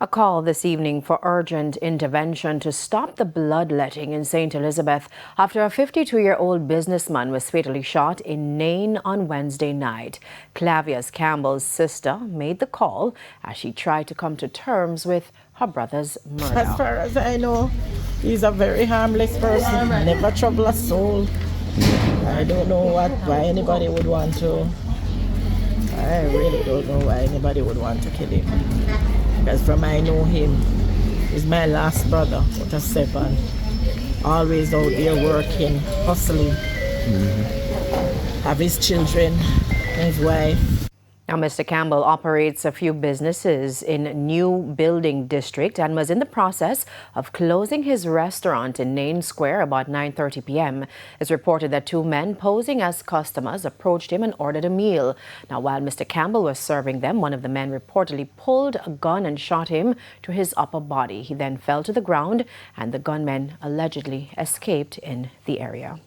A call this evening for urgent intervention to stop the bloodletting in St. Elizabeth after a 52-year-old businessman was fatally shot in Nain on Wednesday night. Clavius Campbell's sister made the call as she tried to come to terms with her brother's murder. As far as I know, he's a very harmless person, never trouble a soul. I don't know why anybody would want to. I really don't know why anybody would want to kill him. Because from I know him, he's my last brother, out of 7. Always out there working, hustling. Have his children, his wife. Now, Mr. Campbell operates a few businesses in New Building District and was in the process of closing his restaurant in Nain Square about 9:30 p.m. It's reported that 2 men posing as customers approached him and ordered a meal. Now, while Mr. Campbell was serving them, one of the men reportedly pulled a gun and shot him to his upper body. He then fell to the ground and the gunmen allegedly escaped in the area.